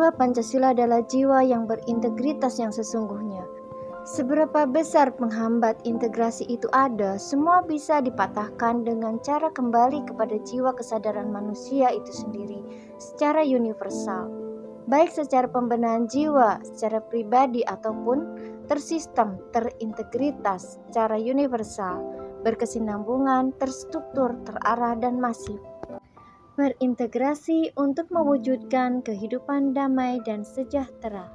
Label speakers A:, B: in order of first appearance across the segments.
A: Jiwa Pancasila adalah jiwa yang berintegritas yang sesungguhnya. Seberapa besar penghambat integrasi itu ada, semua bisa dipatahkan dengan cara kembali kepada jiwa kesadaran manusia itu sendiri secara universal, baik secara pembenahan jiwa, secara pribadi ataupun tersistem, terintegritas, secara universal, berkesinambungan, terstruktur, terarah, dan masif. Berintegrasi untuk mewujudkan kehidupan damai dan sejahtera.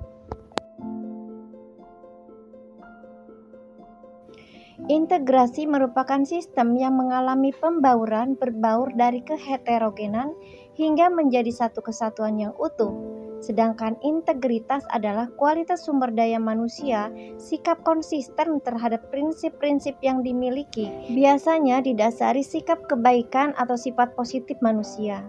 A: Integrasi merupakan sistem yang mengalami pembauran berbaur dari keheterogenan hingga menjadi satu kesatuan yang utuh. Sedangkan integritas adalah kualitas sumber daya manusia, sikap konsisten terhadap prinsip-prinsip yang dimiliki, biasanya didasari sikap kebaikan atau sifat positif manusia.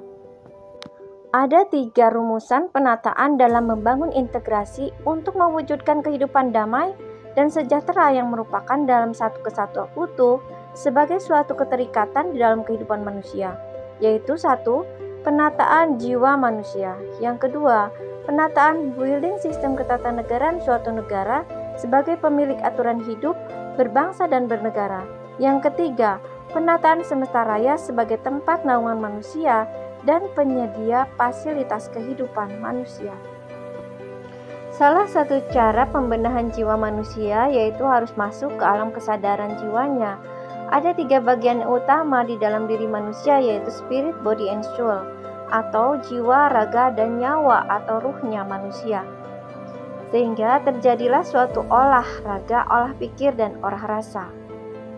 A: Ada 3 rumusan penataan dalam membangun integrasi untuk mewujudkan kehidupan damai dan sejahtera yang merupakan dalam satu kesatuan utuh sebagai suatu keterikatan di dalam kehidupan manusia, yaitu 1. Penataan jiwa manusia. Yang kedua, penataan building sistem ketatanegaraan suatu negara sebagai pemilik aturan hidup, berbangsa dan bernegara. Yang ketiga, penataan semesta raya sebagai tempat naungan manusia dan penyedia fasilitas kehidupan manusia. Salah satu cara pembenahan jiwa manusia yaitu harus masuk ke alam kesadaran jiwanya. Ada 3 bagian utama di dalam diri manusia, yaitu spirit, body, and soul, atau jiwa, raga, dan nyawa atau ruhnya manusia. Sehingga terjadilah suatu olah raga, olah pikir, dan olah rasa.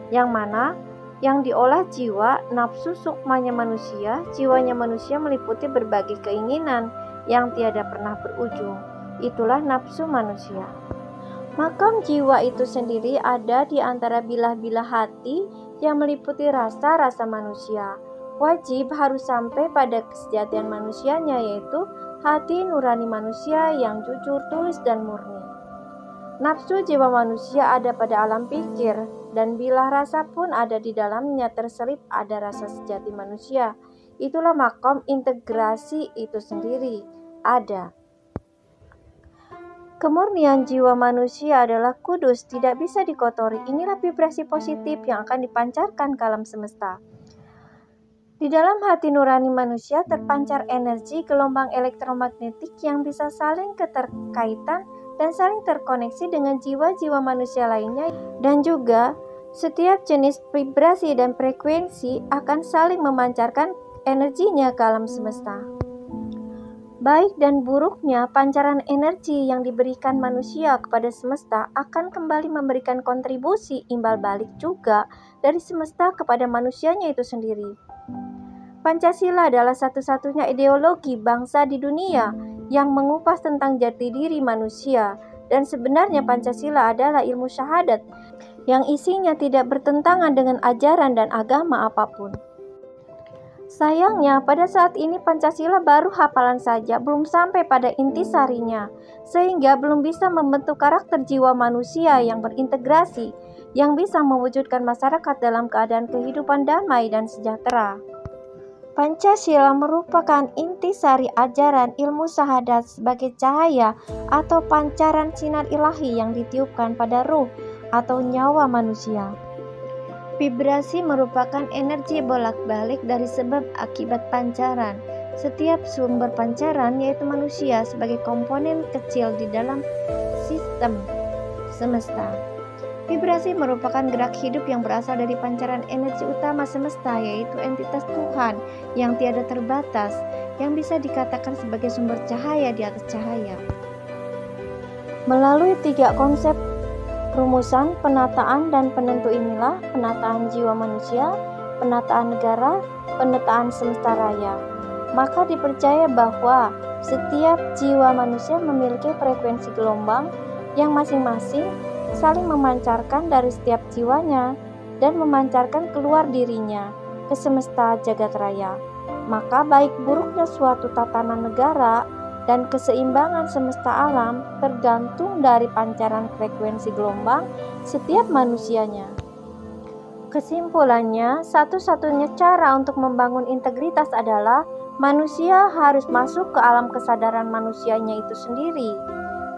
A: Yang mana yang diolah jiwa, nafsu sukmanya manusia, jiwanya manusia meliputi berbagai keinginan yang tiada pernah berujung. Itulah nafsu manusia. Makam jiwa itu sendiri ada di antara bilah-bilah hati yang meliputi rasa-rasa manusia. Wajib harus sampai pada kesejatian manusianya, yaitu hati nurani manusia yang jujur, tulus, dan murni. Nafsu jiwa manusia ada pada alam pikir, dan bilah rasa pun ada di dalamnya, terselip ada rasa sejati manusia. Itulah makom integrasi itu sendiri ada. Kemurnian jiwa manusia adalah kudus, tidak bisa dikotori. Inilah vibrasi positif yang akan dipancarkan ke alam semesta. Di dalam hati nurani manusia terpancar energi gelombang elektromagnetik yang bisa saling keterkaitan dan saling terkoneksi dengan jiwa-jiwa manusia lainnya, dan juga setiap jenis vibrasi dan frekuensi akan saling memancarkan energinya ke alam semesta. Baik dan buruknya pancaran energi yang diberikan manusia kepada semesta akan kembali memberikan kontribusi imbal balik juga dari semesta kepada manusianya itu sendiri. Pancasila adalah satu-satunya ideologi bangsa di dunia yang mengupas tentang jati diri manusia, dan sebenarnya Pancasila adalah ilmu syahadat yang isinya tidak bertentangan dengan ajaran dan agama apapun. Sayangnya, pada saat ini Pancasila baru hafalan saja, belum sampai pada intisarinya, sehingga belum bisa membentuk karakter jiwa manusia yang berintegrasi, yang bisa mewujudkan masyarakat dalam keadaan kehidupan damai dan sejahtera. Pancasila merupakan intisari ajaran ilmu syahadat sebagai cahaya atau pancaran sinar ilahi yang ditiupkan pada ruh atau nyawa manusia. Vibrasi merupakan energi bolak-balik dari sebab akibat pancaran. Setiap sumber pancaran, yaitu manusia sebagai komponen kecil di dalam sistem semesta. Vibrasi merupakan gerak hidup yang berasal dari pancaran energi utama semesta, yaitu entitas Tuhan yang tiada terbatas, yang bisa dikatakan sebagai sumber cahaya di atas cahaya. Melalui 3 konsep rumusan, penataan, dan penentu inilah penataan jiwa manusia, penataan negara, penataan semesta raya. Maka dipercaya bahwa setiap jiwa manusia memiliki frekuensi gelombang yang masing-masing saling memancarkan dari setiap jiwanya dan memancarkan keluar dirinya ke semesta jagat raya. Maka baik buruknya suatu tatanan negara dan keseimbangan semesta alam tergantung dari pancaran frekuensi gelombang setiap manusianya. Kesimpulannya, satu-satunya cara untuk membangun integritas adalah Manusia harus masuk ke alam kesadaran manusianya itu sendiri,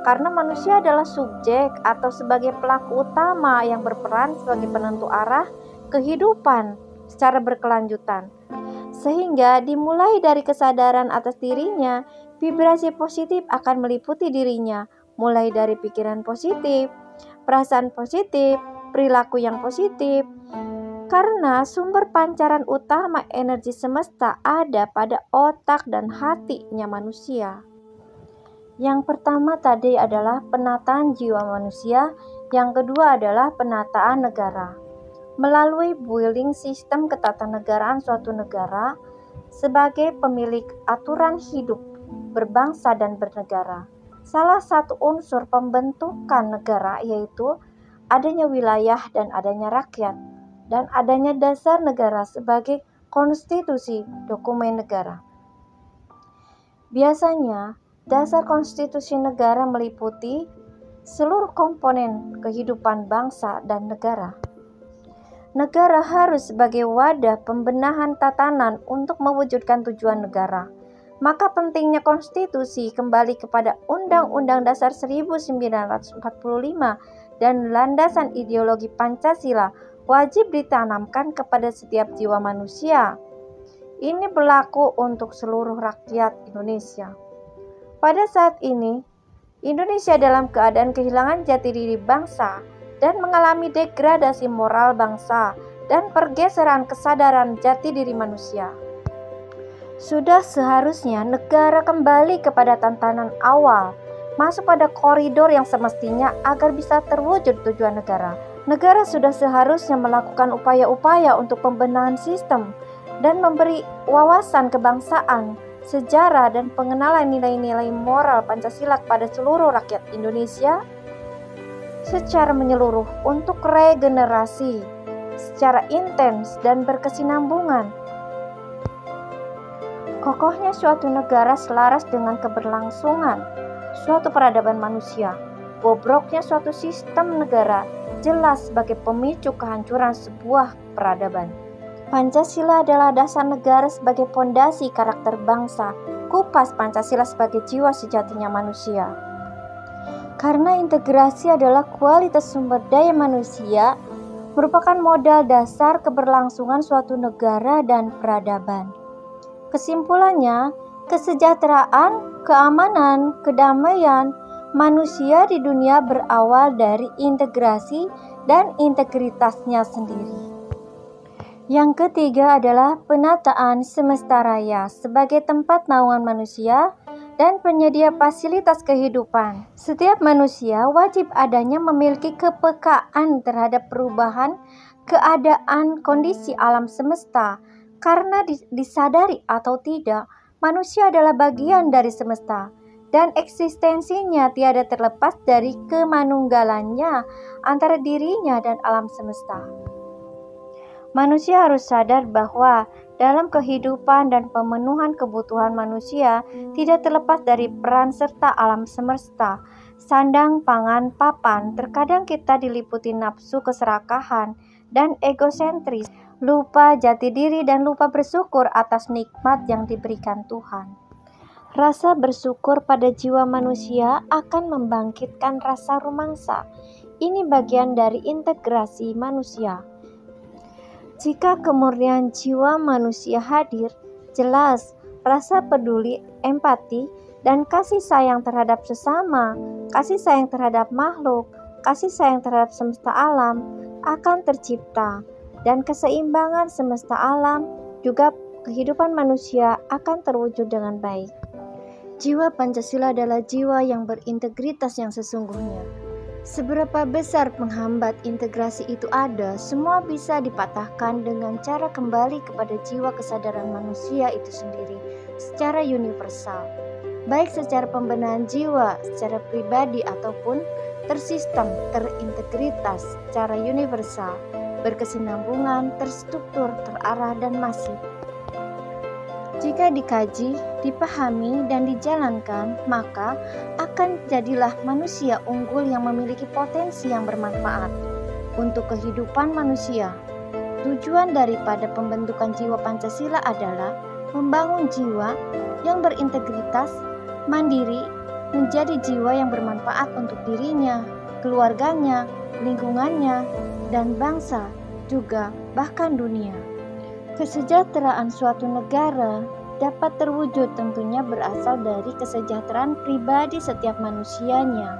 A: karena manusia adalah subjek atau sebagai pelaku utama yang berperan sebagai penentu arah kehidupan secara berkelanjutan. Sehingga dimulai dari kesadaran atas dirinya, vibrasi positif akan meliputi dirinya, mulai dari pikiran positif, perasaan positif, perilaku yang positif. Karena sumber pancaran utama energi semesta ada pada otak dan hatinya manusia. Yang pertama tadi adalah penataan jiwa manusia, yang kedua adalah penataan negara. Melalui building sistem ketatanegaraan suatu negara sebagai pemilik aturan hidup berbangsa dan bernegara. Salah satu unsur pembentukan negara yaitu adanya wilayah dan adanya rakyat, dan adanya dasar negara sebagai konstitusi dokumen negara. Biasanya, dasar konstitusi negara meliputi seluruh komponen kehidupan bangsa dan negara. Negara harus sebagai wadah pembenahan tatanan untuk mewujudkan tujuan negara. Maka pentingnya konstitusi kembali kepada Undang-Undang Dasar 1945 dan landasan ideologi Pancasila wajib ditanamkan kepada setiap jiwa manusia. Ini berlaku untuk seluruh rakyat Indonesia. Pada saat ini, Indonesia dalam keadaan kehilangan jati diri bangsa dan mengalami degradasi moral bangsa dan pergeseran kesadaran jati diri manusia. Sudah seharusnya negara kembali kepada tatanan awal, masuk pada koridor yang semestinya agar bisa terwujud tujuan negara. Negara sudah seharusnya melakukan upaya-upaya untuk pembenahan sistem dan memberi wawasan kebangsaan, sejarah, dan pengenalan nilai-nilai moral Pancasila kepada seluruh rakyat Indonesia secara menyeluruh untuk regenerasi secara intens dan berkesinambungan. Kokohnya suatu negara selaras dengan keberlangsungan suatu peradaban manusia. Bobroknya suatu sistem negara jelas sebagai pemicu kehancuran sebuah peradaban. Pancasila adalah dasar negara sebagai pondasi karakter bangsa. Kupas Pancasila sebagai jiwa sejatinya manusia. Karena integrasi adalah kualitas sumber daya manusia, merupakan modal dasar keberlangsungan suatu negara dan peradaban. Kesimpulannya, kesejahteraan, keamanan, kedamaian manusia di dunia berawal dari integrasi dan integritasnya sendiri. Yang ketiga adalah penataan semesta raya sebagai tempat naungan manusia dan penyedia fasilitas kehidupan. Setiap manusia wajib adanya memiliki kepekaan terhadap perubahan keadaan kondisi alam semesta, karena disadari atau tidak, manusia adalah bagian dari semesta dan eksistensinya tiada terlepas dari kemanunggalannya antara dirinya dan alam semesta. Manusia harus sadar bahwa dalam kehidupan dan pemenuhan kebutuhan manusia tidak terlepas dari peran serta alam semesta. Sandang, pangan, papan, terkadang kita diliputi nafsu keserakahan dan egosentris, lupa jati diri dan lupa bersyukur atas nikmat yang diberikan Tuhan. Rasa bersyukur pada jiwa manusia akan membangkitkan rasa rumangsa. Ini bagian dari integrasi manusia. Jika kemurnian jiwa manusia hadir, jelas rasa peduli, empati, dan kasih sayang terhadap sesama, kasih sayang terhadap makhluk, kasih sayang terhadap semesta alam akan tercipta, dan keseimbangan semesta alam juga kehidupan manusia akan terwujud dengan baik. Jiwa Pancasila adalah jiwa yang berintegritas yang sesungguhnya. Seberapa besar penghambat integrasi itu ada, semua bisa dipatahkan dengan cara kembali kepada jiwa kesadaran manusia itu sendiri secara universal, baik secara pembenahan jiwa secara pribadi ataupun tersistem, terintegritas secara universal, berkesinambungan, terstruktur, terarah, dan masif. Jika dikaji, dipahami, dan dijalankan, maka akan jadilah manusia unggul yang memiliki potensi yang bermanfaat untuk kehidupan manusia. Tujuan daripada pembentukan jiwa Pancasila adalah membangun jiwa yang berintegritas, mandiri, menjadi jiwa yang bermanfaat untuk dirinya, keluarganya, lingkungannya, dan bangsa, juga bahkan dunia. Kesejahteraan suatu negara dapat terwujud tentunya berasal dari kesejahteraan pribadi setiap manusianya.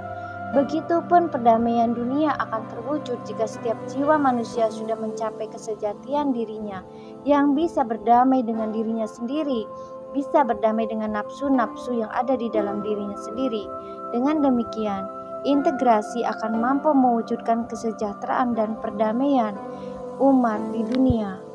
A: Begitupun perdamaian dunia akan terwujud jika setiap jiwa manusia sudah mencapai kesejatian dirinya, yang bisa berdamai dengan dirinya sendiri, bisa berdamai dengan nafsu-nafsu yang ada di dalam dirinya sendiri. Dengan demikian, integrasi akan mampu mewujudkan kesejahteraan dan perdamaian umat di dunia.